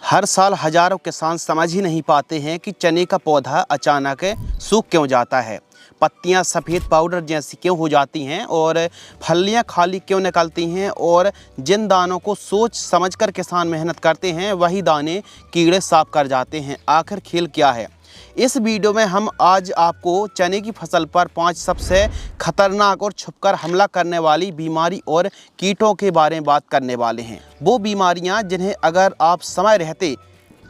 हर साल हजारों किसान समझ ही नहीं पाते हैं कि चने का पौधा अचानक सूख क्यों जाता है, पत्तियां सफ़ेद पाउडर जैसी क्यों हो जाती हैं और फलियां खाली क्यों निकलती हैं। और जिन दानों को सोच समझकर किसान मेहनत करते हैं वही दाने कीड़े साफ कर जाते हैं। आखिर खेल क्या है? इस वीडियो में हम आज आपको चने की फसल पर 5 सबसे खतरनाक और छुपकर हमला करने वाली बीमारी और कीटों के बारे में बात करने वाले हैं। वो बीमारियां जिन्हें अगर आप समय रहते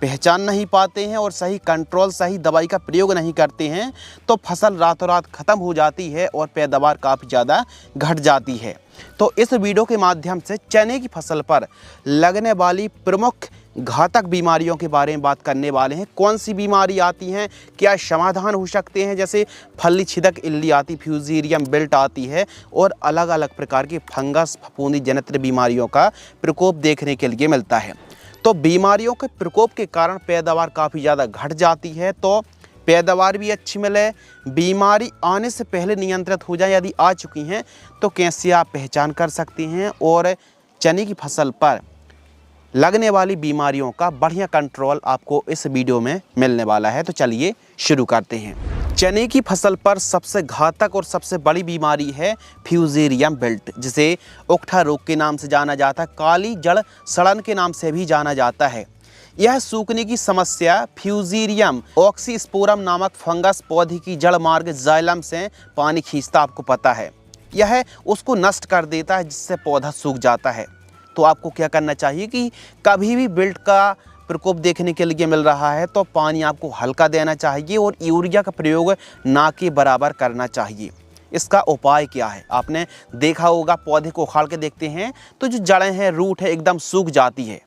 पहचान नहीं पाते हैं और सही कंट्रोल, सही दवाई का प्रयोग नहीं करते हैं तो फसल रातों रात ख़त्म हो जाती है और पैदावार काफ़ी ज़्यादा घट जाती है। तो इस वीडियो के माध्यम से चने की फसल पर लगने वाली प्रमुख घातक बीमारियों के बारे में बात करने वाले हैं। कौन सी बीमारी आती हैं, क्या समाधान हो सकते हैं, जैसे फली छिदक इल्ली आती, फ्यूजेरियम विल्ट आती है और अलग अलग प्रकार की फंगस, फफूंदी जनित बीमारियों का प्रकोप देखने के लिए मिलता है। तो बीमारियों के प्रकोप के कारण पैदावार काफ़ी ज़्यादा घट जाती है। तो पैदावार भी अच्छी मिले, बीमारी आने से पहले नियंत्रित हो जाए, यदि आ चुकी हैं तो कैसे आप पहचान कर सकते हैं और चने की फसल पर लगने वाली बीमारियों का बढ़िया कंट्रोल आपको इस वीडियो में मिलने वाला है। तो चलिए शुरू करते हैं। चने की फसल पर सबसे घातक और सबसे बड़ी बीमारी है फ्यूजेरियम विल्ट, जिसे उकठा रोग के नाम से जाना जाता है, काली जड़ सड़न के नाम से भी जाना जाता है। यह सूखने की समस्या फ्यूजेरियम ऑक्सीस्पोरम नामक फंगस पौधे की जड़ मार्ग जाइलम से पानी खींचता, आपको पता है। यह उसको नष्ट कर देता है जिससे पौधा सूख जाता है। तो आपको क्या करना चाहिए कि कभी भी विल्ट का प्रकोप देखने के लिए मिल रहा है तो पानी आपको हल्का देना चाहिए और यूरिया का प्रयोग ना के बराबर करना चाहिए। इसका उपाय क्या है? आपने देखा होगा, पौधे को उखाड़ के देखते हैं तो जो जड़ें हैं, रूट है, एकदम सूख जाती है।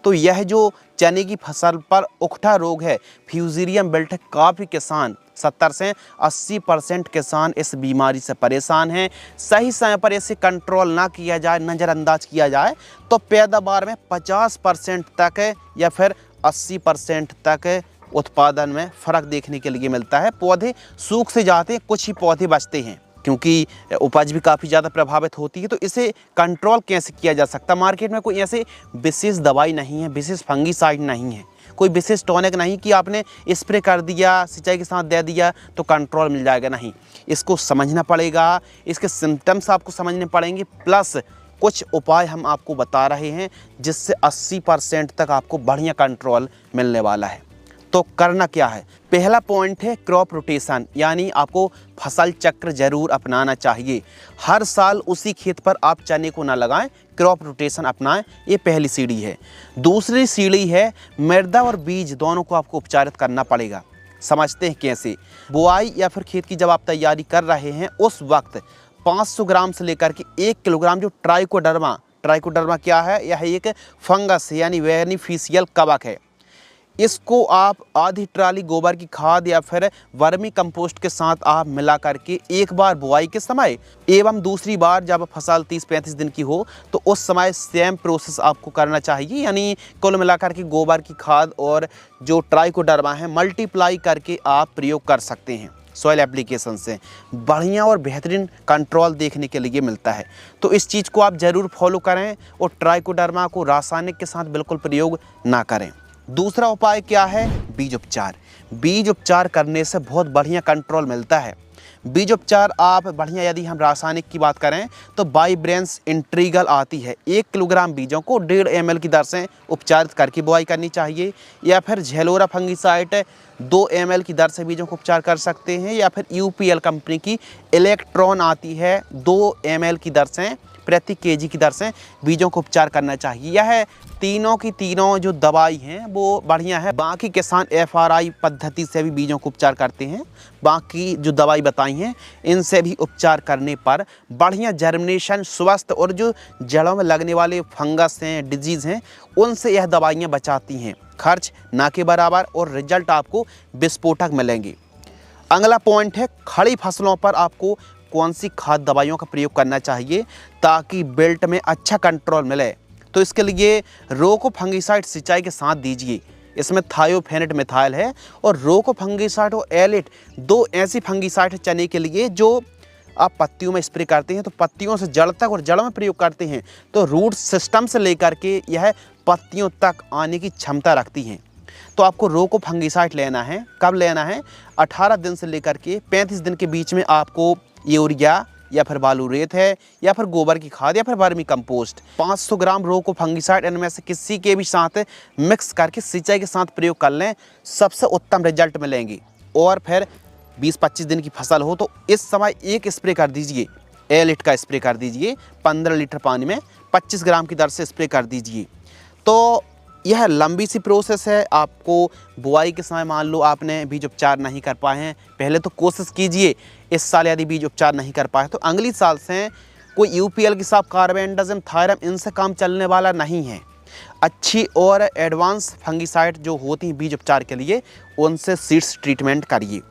तो यह जो चने की फसल पर उकठा रोग है फ्यूजेरियम विल्ट, काफ़ी किसान 70 से 80% किसान इस बीमारी से परेशान हैं। सही समय पर इसे कंट्रोल ना किया जाए, नज़रअंदाज किया जाए तो पैदावार में 50% तक या फिर 80% तक उत्पादन में फ़र्क देखने के लिए मिलता है। पौधे सूख से जाते हैं, कुछ ही पौधे बचते हैं क्योंकि उपज भी काफ़ी ज़्यादा प्रभावित होती है। तो इसे कंट्रोल कैसे किया जा सकता? मार्केट में कोई ऐसे विशेष दवाई नहीं है, विशेष फंगीसाइड नहीं है, कोई विशेष टॉनिक नहीं कि आपने स्प्रे कर दिया, सिंचाई के साथ दे दिया तो कंट्रोल मिल जाएगा। नहीं, इसको समझना पड़ेगा, इसके सिम्टम्स आपको समझने पड़ेंगे, प्लस कुछ उपाय हम आपको बता रहे हैं जिससे 80% तक आपको बढ़िया कंट्रोल मिलने वाला है। तो करना क्या है? पहला पॉइंट है क्रॉप रोटेशन, यानी आपको फसल चक्र जरूर अपनाना चाहिए। हर साल उसी खेत पर आप चने को ना लगाएं, क्रॉप रोटेशन अपनाएं, ये पहली सीढ़ी है। दूसरी सीढ़ी है मृदा और बीज दोनों को आपको उपचारित करना पड़ेगा। समझते हैं कैसे? बुआई या फिर खेत की जब आप तैयारी कर रहे हैं उस वक्त 500 ग्राम से लेकर के 1 किलोग्राम जो ट्राइकोडर्मा क्या है? यह एक फंगस है, यानी बेनिफिशियल कवक है। इसको आप आधी ट्राली गोबर की खाद या फिर वर्मी कंपोस्ट के साथ आप मिला करके एक बार बुआई के समय एवं दूसरी बार जब फसल 30-35 दिन की हो तो उस समय सेम प्रोसेस आपको करना चाहिए। यानी कुल मिलाकर के गोबर की खाद और जो ट्राइकोडर्मा है मल्टीप्लाई करके आप प्रयोग कर सकते हैं। सॉइल एप्लीकेशन से बढ़िया और बेहतरीन कंट्रोल देखने के लिए मिलता है। तो इस चीज़ को आप ज़रूर फॉलो करें और ट्राइकोडर्मा को रासायनिक के साथ बिल्कुल प्रयोग ना करें। दूसरा उपाय क्या है? बीज उपचार। बीज उपचार करने से बहुत बढ़िया कंट्रोल मिलता है। बीज उपचार आप बढ़िया, यदि हम रासायनिक की बात करें तो बाइब्रेंस इंट्रीगल आती है, 1 किलोग्राम बीजों को 1.5 ml की दर से उपचारित करके बुआई करनी चाहिए। या फिर झेलोरा फंगीसाइड 2 ml की दर से बीजों को उपचार कर सकते हैं। या फिर यूपीएल कंपनी की इलेक्ट्रॉन आती है, 2 ml की दर से प्रति केजी की दर से बीजों को उपचार करना चाहिए। यह तीनों की तीनों जो दवाई हैं वो बढ़िया है। बाकी किसान FRI पद्धति से भी बीजों को उपचार करते हैं। बाकी जो दवाई बताई हैं इनसे भी उपचार करने पर बढ़िया जर्मिनेशन, स्वस्थ और जो जड़ों में लगने वाले फंगस हैं, डिजीज़ हैं, उनसे यह दवाइयाँ बचाती हैं। खर्च ना के बराबर और रिजल्ट आपको विस्फोटक मिलेंगे। अगला पॉइंट है खड़ी फसलों पर आपको कौन सी खाद दवाइयों का प्रयोग करना चाहिए ताकि विल्ट में अच्छा कंट्रोल मिले। तो इसके लिए रोको फंगीसाइड सिंचाई के साथ दीजिए। इसमें थायोफेनेट मिथाइल है और रोको फंगीसाइड और एलिट 2 ऐसी फंगीसाइड चने के लिए जो आप पत्तियों में स्प्रे करते हैं तो पत्तियों से जड़ तक और जड़ में प्रयोग करते हैं तो रूट सिस्टम से लेकर के यह पत्तियों तक आने की क्षमता रखती हैं। तो आपको रोको फंगिसाइड लेना है। कब लेना है? 18 दिन से लेकर के 35 दिन के बीच में आपको यूरिया या फिर बालू रेत है या फिर गोबर की खाद या फिर वर्मी कंपोस्ट 500 ग्राम रोको फंगिसाइड इनमें से किसी के भी साथ मिक्स करके सिंचाई के साथ प्रयोग कर लें, सबसे उत्तम रिजल्ट मिलेंगे। और फिर 20-25 दिन की फसल हो तो इस समय एक स्प्रे कर दीजिए, एलिट का स्प्रे कर दीजिए 15 लीटर पानी में 25 ग्राम की दर से स्प्रे कर दीजिए। तो यह लंबी सी प्रोसेस है। आपको बुआई के समय मान लो आपने बीज उपचार नहीं कर पाए हैं, पहले तो कोशिश कीजिए इस साल यदि बीज उपचार नहीं कर पाए तो अगली साल से कोई यूपीएल की साथ कार्बेंडाजिम थायरम इनसे काम चलने वाला नहीं है। अच्छी और एडवांस फंगिसाइड जो होती हैं बीज उपचार के लिए उनसे सीड्स ट्रीटमेंट करिए।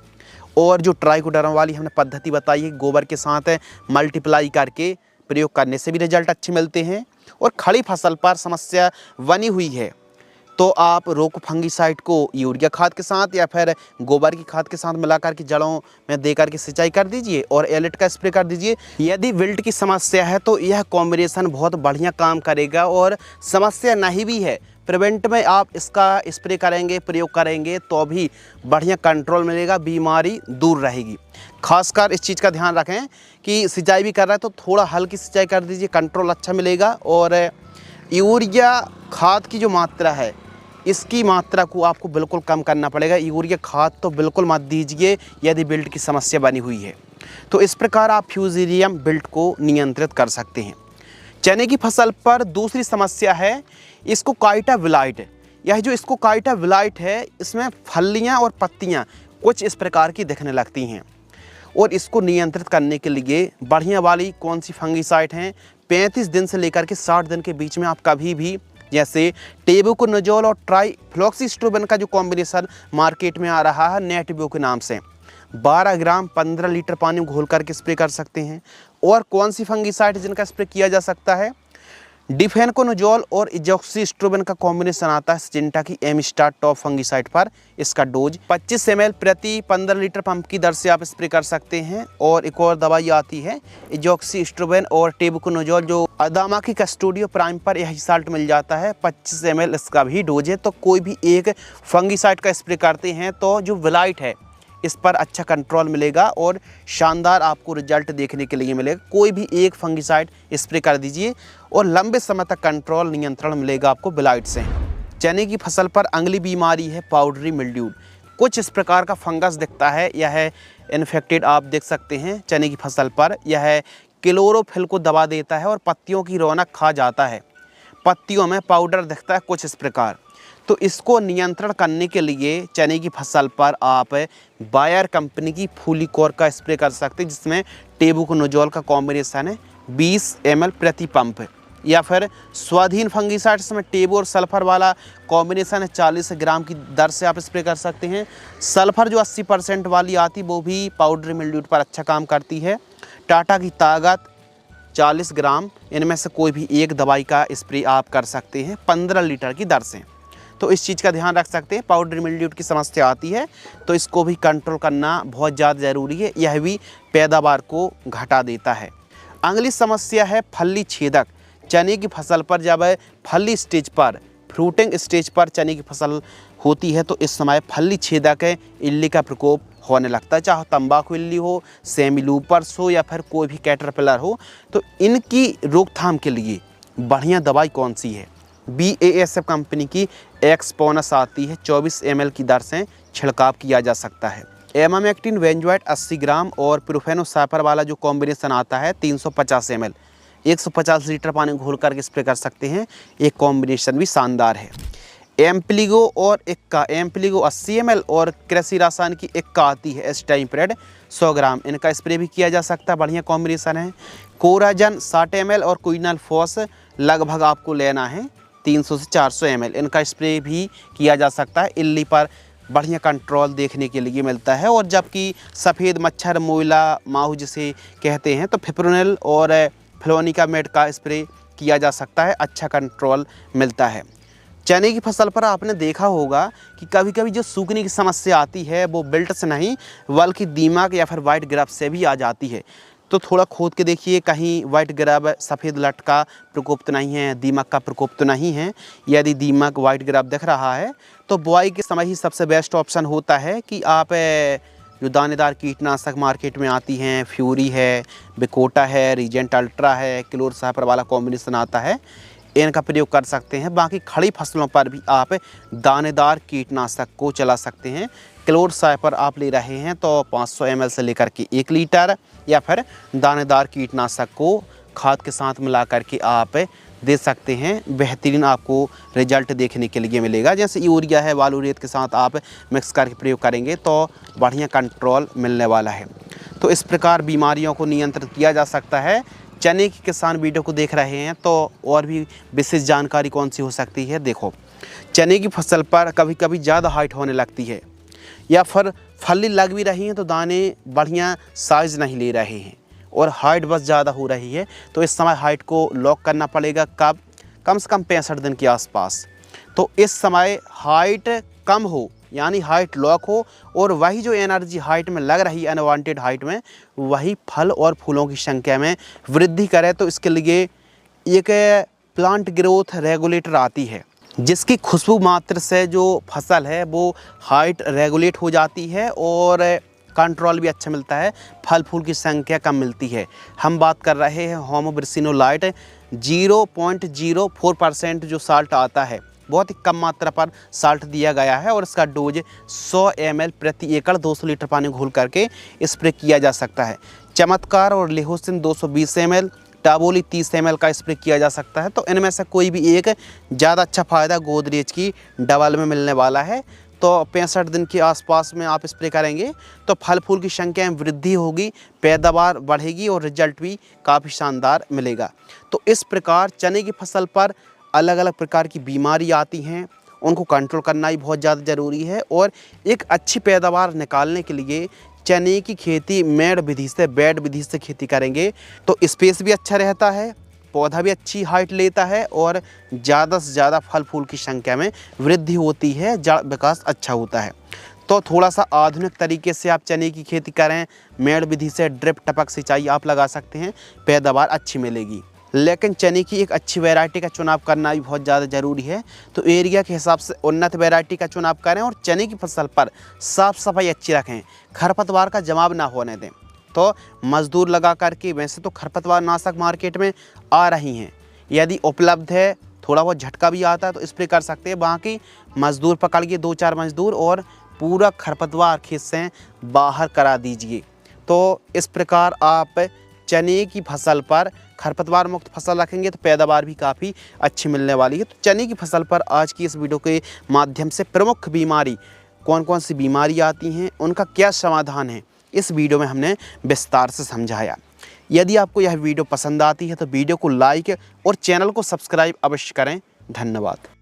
और जो ट्राइकोडर्मा वाली हमने पद्धति बताई है गोबर के साथ मल्टीप्लाई करके प्रयोग करने से भी रिजल्ट अच्छे मिलते हैं। और खड़ी फसल पर समस्या बनी हुई है तो आप रोको फंगिसाइड को यूरिया खाद के साथ या फिर गोबर की खाद के साथ मिलाकर के जड़ों में देकर के सिंचाई कर दीजिए और एलिट का स्प्रे कर दीजिए। यदि विल्ट की समस्या है तो यह कॉम्बिनेशन बहुत बढ़िया काम करेगा। और समस्या नहीं भी है, प्रिवेंट में आप इसका स्प्रे करेंगे, प्रयोग करेंगे तो भी बढ़िया कंट्रोल मिलेगा, बीमारी दूर रहेगी। खासकर इस चीज़ का ध्यान रखें कि सिंचाई भी कर रहा है तो थोड़ा हल्की सिंचाई कर दीजिए, कंट्रोल अच्छा मिलेगा। और यूरिया खाद की जो मात्रा है इसकी मात्रा को आपको बिल्कुल कम करना पड़ेगा। यूरिया खाद तो बिल्कुल मत दीजिए यदि बिल्ट की समस्या बनी हुई है। तो इस प्रकार आप फ्यूजेरियम बिल्ट को नियंत्रित कर सकते हैं। चने की फसल पर दूसरी समस्या है इसको काइटा विलाइट। यह जो इसको काइटा विलाइट है इसमें फलियां और पत्तियां कुछ इस प्रकार की दिखने लगती हैं। और इसको नियंत्रित करने के लिए बढ़िया वाली कौन सी फंगिसाइड हैं? 35 दिन से लेकर के 60 दिन के बीच में आप कभी भी जैसे टेबुकोनोजोल और ट्राइफ्लॉक्सीस्ट्रोबिन का जो कॉम्बिनेशन मार्केट में आ रहा है नेटब्यो के नाम से 12 ग्राम 15 लीटर पानी में घोल करके स्प्रे कर सकते हैं। और कौन सी फंगिसाइड जिनका स्प्रे किया जा सकता है? डिफेनकोनोजोल और इजोक्सीस्ट्रोबिन का कॉम्बिनेशन आता है सिंजेंटा की एमिस्टार टॉप फंगिसाइड पर। इसका डोज 25 ml प्रति 15 लीटर पंप की दर से आप स्प्रे कर सकते हैं। और एक और दवाई आती है इजोक्सीस्ट्रोबिन और टेबुकोनोजोल जो अदामा की कस्टोडियो प्राइम पर यही साल्ट मिल जाता है, 25 ml इसका भी डोज है। तो कोई भी एक फंगिसाइड का स्प्रे करते हैं तो जो विलाइट है इस पर अच्छा कंट्रोल मिलेगा और शानदार आपको रिजल्ट देखने के लिए मिलेगा। कोई भी एक फंगिसाइड स्प्रे कर दीजिए और लंबे समय तक कंट्रोल नियंत्रण मिलेगा आपको विलाइट से। चने की फसल पर अगली बीमारी है पाउडरी मिल्ड्यू। कुछ इस प्रकार का फंगस दिखता है, यह इन्फेक्टेड आप देख सकते हैं चने की फसल पर। यह क्लोरोफिल को दबा देता है और पत्तियों की रौनक खा जाता है। पत्तियों में पाउडर दिखता है कुछ इस प्रकार। तो इसको नियंत्रण करने के लिए चने की फसल पर आप बायर कंपनी की फूलिकोर का स्प्रे कर सकते हैं जिसमें टेबुकोनोजोल का कॉम्बिनेशन है 20 ml प्रति पंप। या फिर स्वाधीन फंगिसाइड में टेबू और सल्फर वाला कॉम्बिनेशन है 40 ग्राम की दर से आप स्प्रे कर सकते हैं। सल्फर जो 80% वाली आती वो भी पाउडर मिल्ड्यू पर अच्छा काम करती है। टाटा की ताकत 40 ग्राम, इनमें से कोई भी एक दवाई का स्प्रे आप कर सकते हैं 15 लीटर की दर से। तो इस चीज़ का ध्यान रख सकते हैं। पाउडर मिल्ड्यू की समस्या आती है तो इसको भी कंट्रोल करना बहुत ज़्यादा ज़रूरी है, यह भी पैदावार को घटा देता है। अगली समस्या है फली छेदक। चने की फसल पर जब फली स्टेज पर फ्रूटिंग स्टेज पर चने की फसल होती है तो इस समय फली छेदक इल्ली का प्रकोप होने लगता है, चाहे तंबाकू इल्ली हो, सेमी लूपर्स हो या फिर कोई भी कैटरपिलर हो। तो इनकी रोकथाम के लिए बढ़िया दवाई कौन सी है? BASF कंपनी की एक्सपोनस आती है 24 ml की दर से छिड़काव किया जा सकता है। एमामेक्टिन वेंजोएट 80 ग्राम और प्रोफेनोसाइपर वाला जो कॉम्बिनेशन आता है 350 ml 150 लीटर पानी घोल करके स्प्रे कर सकते हैं। एक कॉम्बिनेशन भी शानदार है। एम्प्लीगो और इक्का, एम्प्लीगो 80 ml और कृषि रसायन की इक्का आती है एस्टाइमप्रेड 100 ग्राम, इनका स्प्रे भी किया जा सकता है, बढ़िया कॉम्बिनेशन है। कोराजन 60 ml और क्विनल फोस लगभग आपको लेना है 300 से 400 ml, इनका स्प्रे भी किया जा सकता है। इल्ली पर बढ़िया कंट्रोल देखने के लिए मिलता है। और जबकि सफ़ेद मच्छर मोइला माहू जिसे कहते हैं तो फिप्रोनिल और फ्लोनिकामेड का स्प्रे किया जा सकता है, अच्छा कंट्रोल मिलता है। चने की फसल पर आपने देखा होगा कि कभी कभी जो सूखने की समस्या आती है वो बिल्ट से नहीं बल्कि दीमक या फिर वाइट ग्राफ से भी आ जाती है। तो थोड़ा खोद के देखिए कहीं वाइट ग्रैब सफ़ेद लट का प्रकोप तो नहीं है, दीमक का प्रकोप तो नहीं है। यदि दीमक वाइट ग्रैब दिख रहा है तो बुआई के समय ही सबसे बेस्ट ऑप्शन होता है कि आप जो दानेदार कीटनाशक मार्केट में आती हैं, फ्यूरी है, बिकोटा है, रीजेंट अल्ट्रा है, क्लोर साइपर वाला कॉम्बिनेशन आता है, इनका प्रयोग कर सकते हैं। बाकी खड़ी फसलों पर भी आप दानेदार कीटनाशक को चला सकते हैं। क्लोर साइपर आप ले रहे हैं तो 500 ml से लेकर के 1 लीटर, या फिर दानेदार कीटनाशक को खाद के साथ मिला करके आप दे सकते हैं। बेहतरीन आपको रिजल्ट देखने के लिए मिलेगा। जैसे यूरिया है, बालू रेत के साथ आप मिक्स करके प्रयोग करेंगे तो बढ़िया कंट्रोल मिलने वाला है। तो इस प्रकार बीमारियों को नियंत्रित किया जा सकता है। चने की किसान वीडियो को देख रहे हैं तो और भी विशेष जानकारी कौन सी हो सकती है। देखो, चने की फसल पर कभी कभी ज़्यादा हाइट होने लगती है या फिर फली लग भी रही हैं तो दाने बढ़िया साइज़ नहीं ले रहे हैं और हाइट बस ज़्यादा हो रही है, तो इस समय हाइट को लॉक करना पड़ेगा। कब? कम से कम 65 दिन के आसपास। तो इस समय हाइट कम हो यानी हाइट लॉक हो और वही जो एनर्जी हाइट में लग रही है अनवांटेड हाइट में, वही फल और फूलों की संख्या में वृद्धि करे। तो इसके लिए एक प्लांट ग्रोथ रेगुलेटर आती है जिसकी खुशबू मात्र से जो फसल है वो हाइट रेगुलेट हो जाती है और कंट्रोल भी अच्छा मिलता है, फल फूल की संख्या कम मिलती है। हम बात कर रहे हैं होमोब्रिसिनोलाइट 0.04% जो साल्ट आता है, बहुत ही कम मात्रा पर साल्ट दिया गया है और इसका डोज 100 ml प्रति एकड़ 200 लीटर पानी घोल करके स्प्रे किया जा सकता है। चमत्कार और लेहोसिन 220 ml, टाबोली 30 ml का स्प्रे किया जा सकता है। तो इनमें से कोई भी एक ज़्यादा अच्छा फ़ायदा गोदरेज की डबल में मिलने वाला है। तो 65 दिन के आसपास में आप स्प्रे करेंगे तो फल फूल की संख्या में वृद्धि होगी, पैदावार बढ़ेगी और रिजल्ट भी काफ़ी शानदार मिलेगा। तो इस प्रकार चने की फसल पर अलग अलग प्रकार की बीमारी आती हैं, उनको कंट्रोल करना ही बहुत ज़्यादा ज़रूरी है। और एक अच्छी पैदावार निकालने के लिए चने की खेती मेड़ विधि से, बेड विधि से खेती करेंगे तो स्पेस भी अच्छा रहता है, पौधा भी अच्छी हाइट लेता है और ज़्यादा से ज़्यादा फल फूल की संख्या में वृद्धि होती है, जड़ विकास अच्छा होता है। तो थोड़ा सा आधुनिक तरीके से आप चने की खेती करें, मेड़ विधि से ड्रिप टपक सिंचाई आप लगा सकते हैं, पैदावार अच्छी मिलेगी। लेकिन चने की एक अच्छी वैरायटी का चुनाव करना भी बहुत ज़्यादा ज़रूरी है। तो एरिया के हिसाब से उन्नत वैरायटी का चुनाव करें और चने की फसल पर साफ़ सफाई अच्छी रखें, खरपतवार का जमाव ना होने दें। तो मज़दूर लगा करके, वैसे तो खरपतवार नाशक मार्केट में आ रही हैं, यदि उपलब्ध है, थोड़ा बहुत झटका भी आता है तो स्प्रे कर सकते हैं। बाकी मज़दूर पकड़ के 2-4 मज़दूर और पूरा खरपतवार खेत से बाहर करा दीजिए। तो इस प्रकार आप चने की फसल पर खरपतवार मुक्त फसल रखेंगे तो पैदावार भी काफ़ी अच्छी मिलने वाली है। तो चने की फसल पर आज की इस वीडियो के माध्यम से प्रमुख बीमारी कौन कौन सी बीमारी आती हैं, उनका क्या समाधान है, इस वीडियो में हमने विस्तार से समझाया। यदि आपको यह वीडियो पसंद आती है तो वीडियो को लाइक और चैनल को सब्सक्राइब अवश्य करें। धन्यवाद।